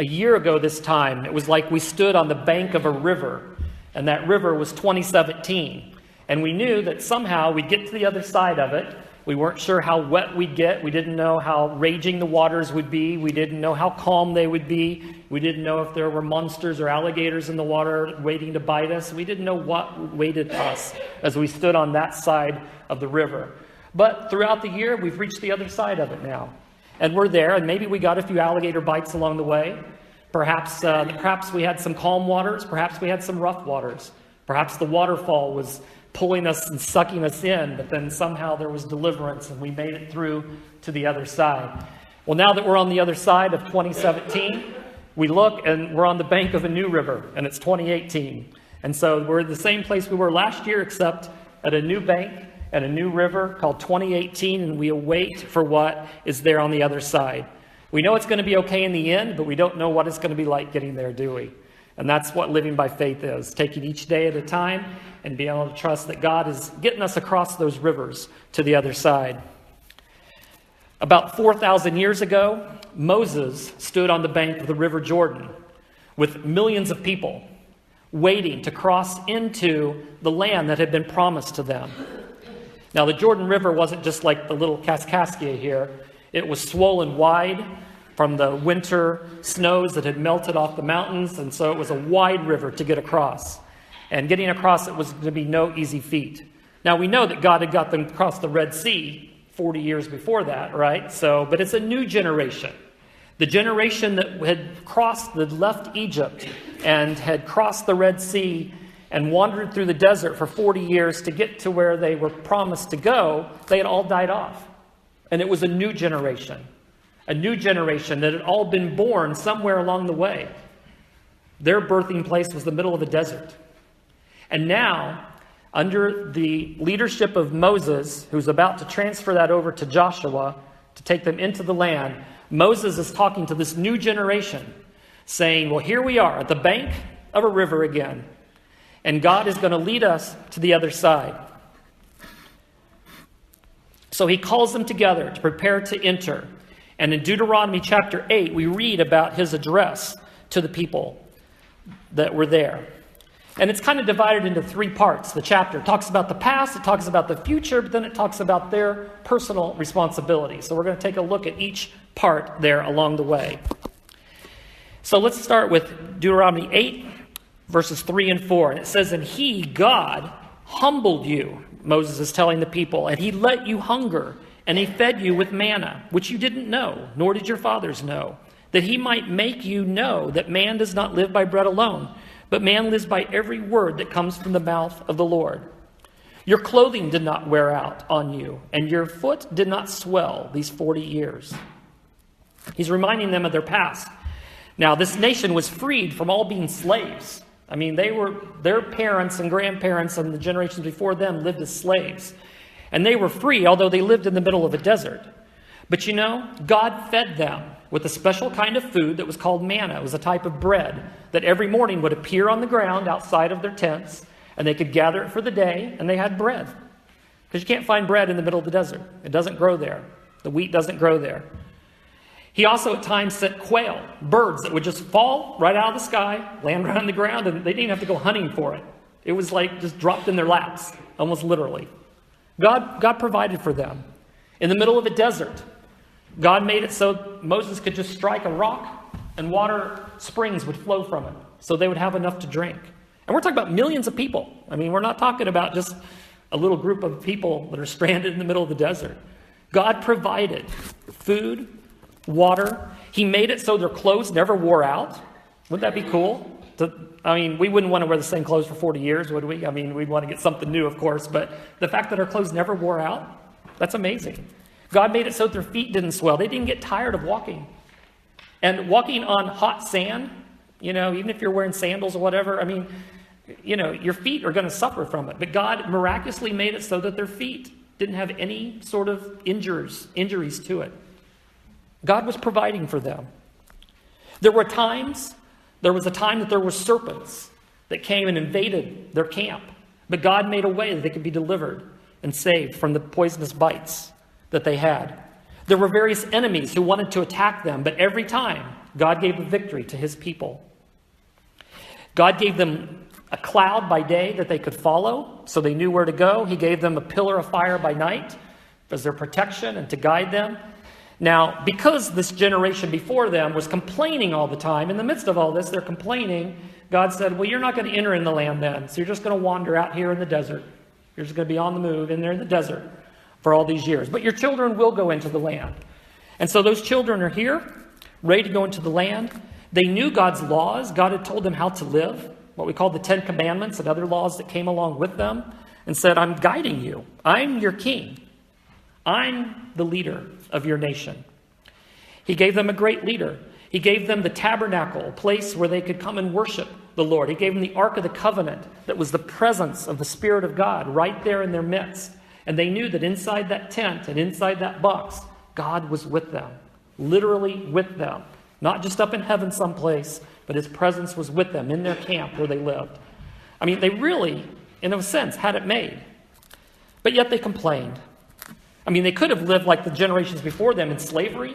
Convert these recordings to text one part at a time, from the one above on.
A year ago this time, it was like we stood on the bank of a river, and that river was 2017. And we knew that somehow we'd get to the other side of it. We weren't sure how wet we'd get. We didn't know how raging the waters would be. We didn't know how calm they would be. We didn't know if there were monsters or alligators in the water waiting to bite us. We didn't know what waited us as we stood on that side of the river. But throughout the year, we've reached the other side of it now. And we're there, and maybe we got a few alligator bites along the way. Perhaps we had some calm waters. Perhaps we had some rough waters. Perhaps the waterfall was pulling us and sucking us in, but then somehow there was deliverance and we made it through to the other side. Well, now that we're on the other side of 2017, we look and we're on the bank of a new river, and it's 2018. And so we're in the same place we were last year, except at a new bank and a new river called 2018, and we await for what is there on the other side. We know it's going to be okay in the end, but we don't know what it's going to be like getting there, do we? And that's what living by faith is, taking each day at a time and being able to trust that God is getting us across those rivers to the other side. About 4,000 years ago, Moses stood on the bank of the River Jordan with millions of people waiting to cross into the land that had been promised to them. Now, the Jordan River wasn't just like the little Kaskaskia here. It was swollen wide from the winter snows that had melted off the mountains, and so it was a wide river to get across. And getting across it was going to be no easy feat. Now, we know that God had got them across the Red Sea 40 years before that, right? But it's a new generation. The generation that had left Egypt and had crossed the Red Sea and wandered through the desert for 40 years to get to where they were promised to go, they had all died off. And it was a new generation that had all been born somewhere along the way. Their birthing place was the middle of a desert. And now, under the leadership of Moses, who's about to transfer that over to Joshua to take them into the land, Moses is talking to this new generation, saying, well, here we are at the bank of a river again. And God is going to lead us to the other side. So he calls them together to prepare to enter. And in Deuteronomy chapter 8, we read about his address to the people that were there. And it's kind of divided into three parts. The chapter talks about the past, it talks about the future, but then it talks about their personal responsibility. So we're going to take a look at each part there along the way. So let's start with Deuteronomy 8, verses 3 and 4. And it says, and he, God, humbled you, Moses is telling the people, and he let you hunger, and he fed you with manna, which you didn't know, nor did your fathers know, that he might make you know that man does not live by bread alone, but man lives by every word that comes from the mouth of the Lord. Your clothing did not wear out on you, and your foot did not swell these 40 years. He's reminding them of their past. Now, this nation was freed from all being slaves. I mean, their parents and grandparents and the generations before them lived as slaves. And they were free, although they lived in the middle of a desert. But you know, God fed them with a special kind of food that was called manna. It was a type of bread that every morning would appear on the ground outside of their tents, and they could gather it for the day, and they had bread. Because you can't find bread in the middle of the desert. It doesn't grow there. The wheat doesn't grow there. He also at times sent quail, birds that would just fall right out of the sky, land right on the ground, and they didn't even have to go hunting for it. It was like just dropped in their laps, almost literally. God provided for them. In the middle of a desert, God made it so Moses could just strike a rock and water springs would flow from it, so they would have enough to drink. And we're talking about millions of people. I mean, we're not talking about just a little group of people that are stranded in the middle of the desert. God provided food, water. He made it so their clothes never wore out. Wouldn't that be cool? We wouldn't want to wear the same clothes for 40 years, would we? I mean, we'd want to get something new, of course, but the fact that our clothes never wore out, that's amazing. God made it so their feet didn't swell. They didn't get tired of walking. And walking on hot sand, even if you're wearing sandals or whatever, your feet are going to suffer from it. But God miraculously made it so that their feet didn't have any sort of injuries to it. God was providing for them. There was a time that there were serpents that came and invaded their camp. But God made a way that they could be delivered and saved from the poisonous bites that they had. There were various enemies who wanted to attack them, but every time God gave the victory to his people. God gave them a cloud by day that they could follow, so they knew where to go. He gave them a pillar of fire by night as their protection and to guide them. Now, because this generation before them was complaining all the time, in the midst of all this, they're complaining, God said, well, you're not going to enter in the land then, so you're just going to wander out here in the desert. You're just going to be on the move in there in the desert for all these years. But your children will go into the land. And so those children are here, ready to go into the land. They knew God's laws. God had told them how to live, what we call the 10 Commandments and other laws that came along with them, and said, I'm guiding you. I'm your king. I'm the leader of your nation. He gave them a great leader. He gave them the tabernacle, a place where they could come and worship the Lord. He gave them the Ark of the Covenant that was the presence of the Spirit of God right there in their midst. And they knew that inside that tent and inside that box, God was with them, literally with them. Not just up in heaven someplace, but his presence was with them in their camp where they lived. I mean, they really, in a sense, had it made. But yet they complained. I mean, they could have lived like the generations before them in slavery,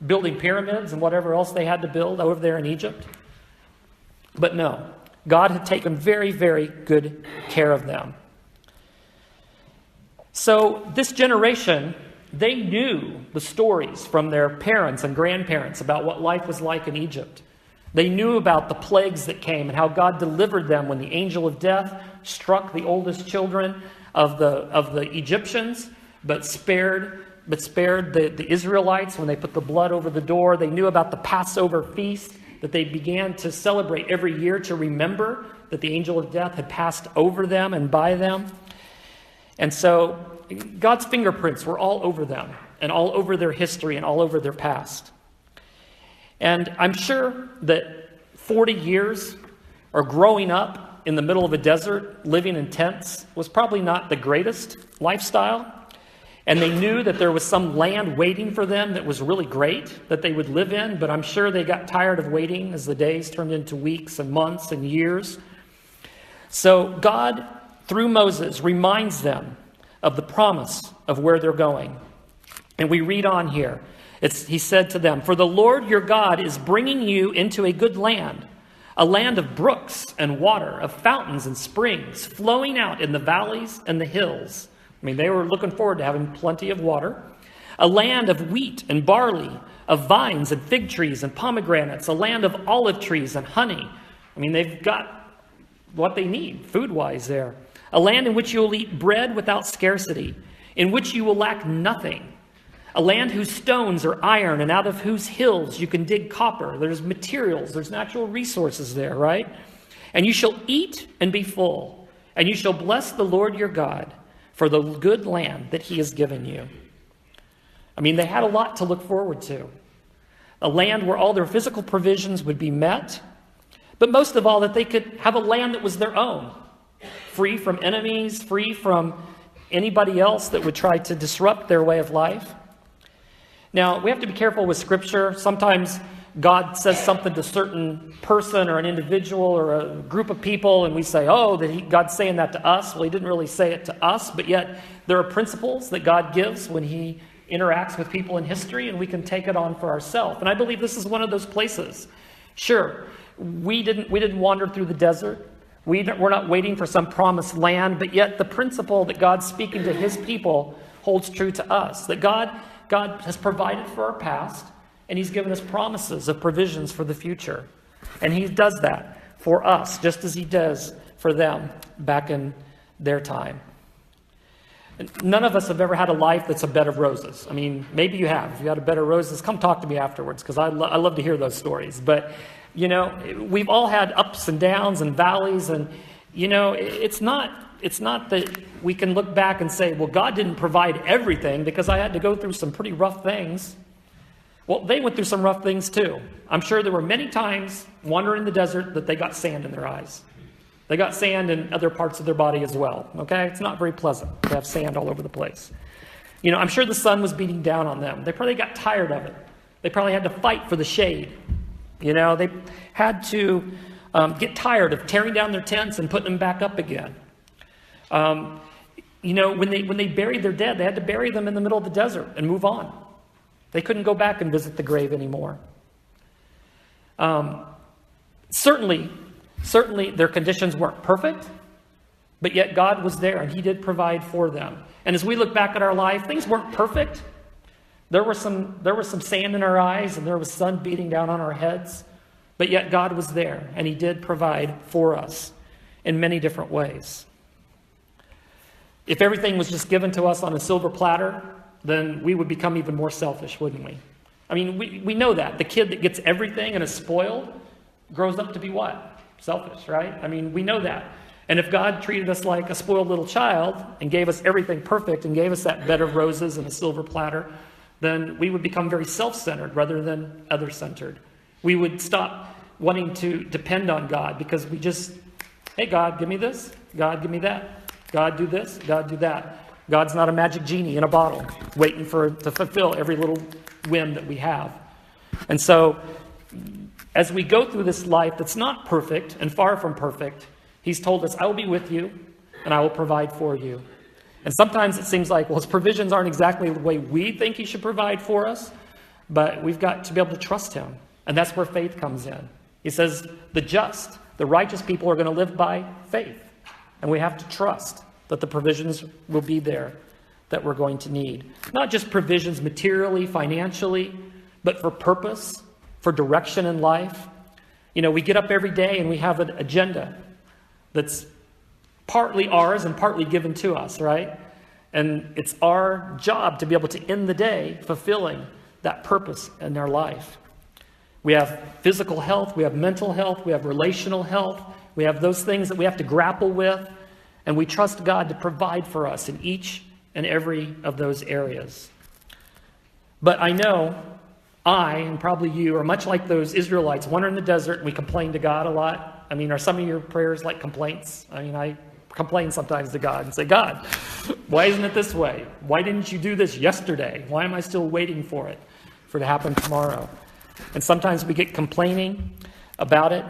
building pyramids and whatever else they had to build over there in Egypt. But no, God had taken very, very good care of them. So this generation, they knew the stories from their parents and grandparents about what life was like in Egypt. They knew about the plagues that came and how God delivered them when the angel of death struck the oldest children of the Egyptians, but spared the Israelites when they put the blood over the door. They knew about the Passover feast that they began to celebrate every year to remember that the angel of death had passed over them and by them. And so God's fingerprints were all over them and all over their history and all over their past. And I'm sure that 40 years or growing up in the middle of a desert, living in tents, was probably not the greatest lifestyle. And they knew that there was some land waiting for them that was really great that they would live in, but I'm sure they got tired of waiting as the days turned into weeks and months and years. So God, through Moses, reminds them of the promise of where they're going. And we read on here. He said to them, "For the Lord your God is bringing you into a good land, a land of brooks and water, of fountains and springs, flowing out in the valleys and the hills." I mean, they were looking forward to having plenty of water. "A land of wheat and barley, of vines and fig trees and pomegranates, a land of olive trees and honey." I mean, they've got what they need food-wise there. "A land in which you will eat bread without scarcity, in which you will lack nothing. A land whose stones are iron and out of whose hills you can dig copper." There's materials, there's natural resources there, right? "And you shall eat and be full, and you shall bless the Lord your God for the good land that he has given you." I mean, they had a lot to look forward to. A land where all their physical provisions would be met, but most of all, that they could have a land that was their own, free from enemies, free from anybody else that would try to disrupt their way of life. Now, we have to be careful with Scripture. Sometimes God says something to a certain person or an individual or a group of people, and we say, oh, God's saying that to us. Well, he didn't really say it to us, but yet there are principles that God gives when he interacts with people in history, and we can take it on for ourselves. And I believe this is one of those places. Sure, we didn't wander through the desert. We're not waiting for some promised land, but yet the principle that God's speaking to his people holds true to us, that God has provided for our past, and he's given us promises of provisions for the future. And he does that for us, just as he does for them back in their time. None of us have ever had a life that's a bed of roses. I mean, maybe you have. If you had a bed of roses, come talk to me afterwards, because I love to hear those stories. But, you know, we've all had ups and downs and valleys, and, you know, it's not that we can look back and say, well, God didn't provide everything because I had to go through some pretty rough things. Well, they went through some rough things too. I'm sure there were many times wandering in the desert that they got sand in their eyes. They got sand in other parts of their body as well. Okay? It's not very pleasant to have sand all over the place. You know, I'm sure the sun was beating down on them. They probably got tired of it. They probably had to fight for the shade. You know, they had to get tired of tearing down their tents and putting them back up again. You know, when they buried their dead, they had to bury them in the middle of the desert and move on. They couldn't go back and visit the grave anymore. Certainly their conditions weren't perfect, but yet God was there and he did provide for them. And as we look back at our life, things weren't perfect. There was some sand in our eyes and there was sun beating down on our heads, but yet God was there and he did provide for us in many different ways. If everything was just given to us on a silver platter, then we would become even more selfish, wouldn't we? I mean, we know that. The kid that gets everything and is spoiled grows up to be what? Selfish, right? I mean, we know that. And if God treated us like a spoiled little child and gave us everything perfect and gave us that bed of roses and a silver platter, then we would become very self-centered rather than other-centered. We would stop wanting to depend on God because we just, hey, God, give me this. God, give me that. God, do this. God, do that. God's not a magic genie in a bottle waiting to fulfill every little whim that we have. And so as we go through this life that's not perfect and far from perfect, he's told us, I will be with you and I will provide for you. And sometimes it seems like, well, his provisions aren't exactly the way we think he should provide for us, but we've got to be able to trust him. And that's where faith comes in. He says the righteous people are going to live by faith. And we have to trust that the provisions will be there that we're going to need. Not just provisions materially, financially, but for purpose, for direction in life. You know, we get up every day and we have an agenda that's partly ours and partly given to us, right? And it's our job to be able to end the day fulfilling that purpose in our life. We have physical health, we have mental health, we have relational health, we have those things that we have to grapple with, and we trust God to provide for us in each and every of those areas. But I know I, and probably you, are much like those Israelites wandering in the desert, and we complain to God a lot. I mean, are some of your prayers like complaints? I mean, I complain sometimes to God and say, God, why isn't it this way? Why didn't you do this yesterday? Why am I still waiting for it to happen tomorrow? And sometimes we get complaining about it,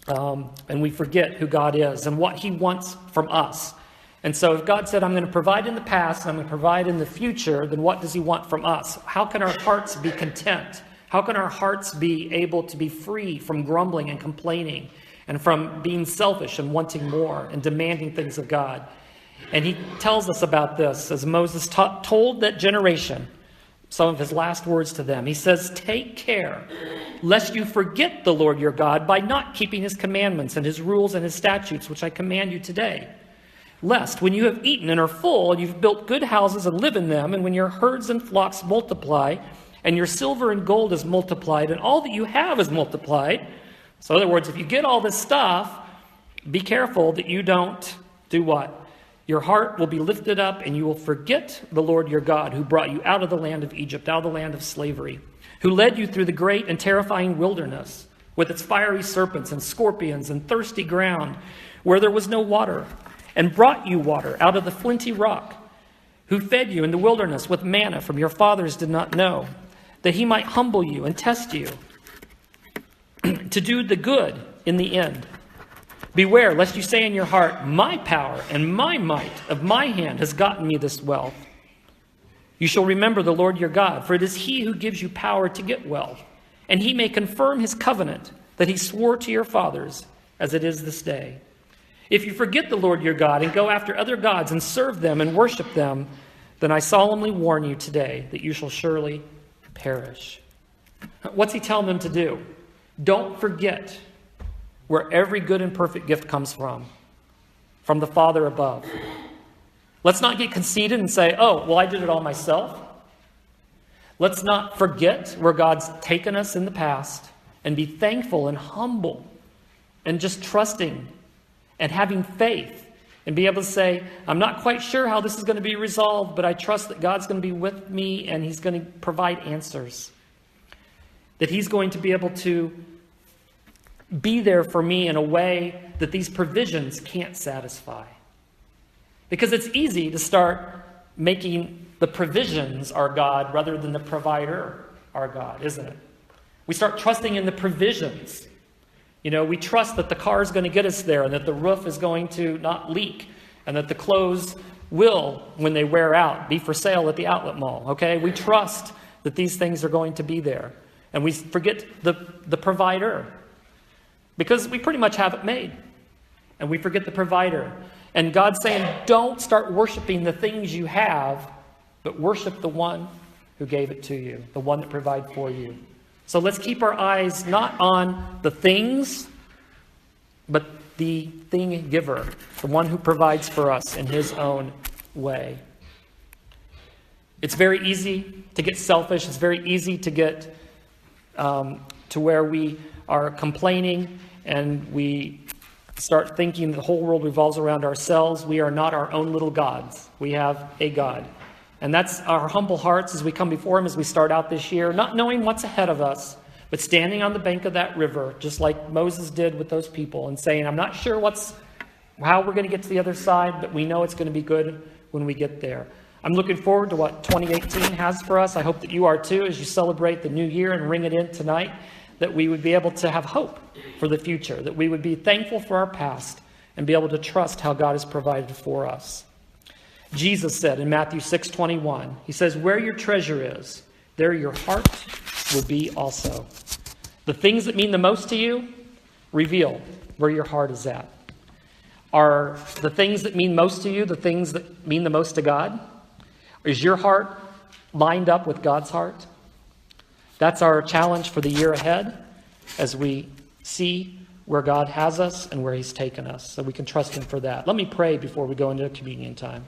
and we forget who God is and what he wants from us. And so if God said, I'm going to provide in the past and I'm going to provide in the future, then what does he want from us? How can our hearts be content? How can our hearts be able to be free from grumbling and complaining and from being selfish and wanting more and demanding things of God? And he tells us about this as Moses told that generation, some of his last words to them. He says, take care lest you forget the Lord your God by not keeping his commandments and his rules and his statutes, which I command you today. Lest when you have eaten and are full, and you've built good houses and live in them, and when your herds and flocks multiply, and your silver and gold is multiplied, and all that you have is multiplied. So in other words, if you get all this stuff, be careful that you don't do what? Your heart will be lifted up, and you will forget the Lord your God, who brought you out of the land of Egypt, out of the land of slavery, who led you through the great and terrifying wilderness, with its fiery serpents and scorpions and thirsty ground, where there was no water, and brought you water out of the flinty rock, who fed you in the wilderness with manna from your fathers did not know, that he might humble you and test you, to do the good in the end. Beware, lest you say in your heart, my power and my might of my hand has gotten me this wealth. You shall remember the Lord your God, for it is he who gives you power to get wealth, and he may confirm his covenant that he swore to your fathers, as it is this day. If you forget the Lord your God and go after other gods and serve them and worship them, then I solemnly warn you today that you shall surely perish. What's he telling them to do? Don't forget where every good and perfect gift comes from the Father above. Let's not get conceited and say, oh, well, I did it all myself. Let's not forget where God's taken us in the past and be thankful and humble and just trusting and having faith and be able to say, I'm not quite sure how this is going to be resolved, but I trust that God's going to be with me and he's going to provide answers. That he's going to be able to be there for me in a way that these provisions can't satisfy. Because it's easy to start making the provisions our God rather than the provider our God, isn't it? We start trusting in the provisions. You know, we trust that the car is going to get us there and that the roof is going to not leak and that the clothes will, when they wear out, be for sale at the outlet mall, okay? We trust that these things are going to be there. And we forget the provider. Because we pretty much have it made. And we forget the provider. And God's saying, don't start worshiping the things you have, but worship the one who gave it to you, the one that provided for you. So let's keep our eyes not on the things, but the thing giver, the one who provides for us in his own way. It's very easy to get selfish. It's very easy to get to where we are complaining and we start thinking the whole world revolves around ourselves. We are not our own little gods. We have a God. And that's our humble hearts as we come before him as we start out this year, not knowing what's ahead of us, but standing on the bank of that river, just like Moses did with those people, and saying, I'm not sure how we're going to get to the other side, but we know it's going to be good when we get there. I'm looking forward to what 2018 has for us. I hope that you are too, as you celebrate the new year and ring it in tonight, that we would be able to have hope for the future, that we would be thankful for our past and be able to trust how God has provided for us. Jesus said in Matthew 6:21, he says, where your treasure is, there your heart will be also. The things that mean the most to you, reveal where your heart is at. Are the things that mean most to you the things that mean the most to God? Is your heart lined up with God's heart? That's our challenge for the year ahead as we see where God has us and where he's taken us, so we can trust him for that. Let me pray before we go into communion time.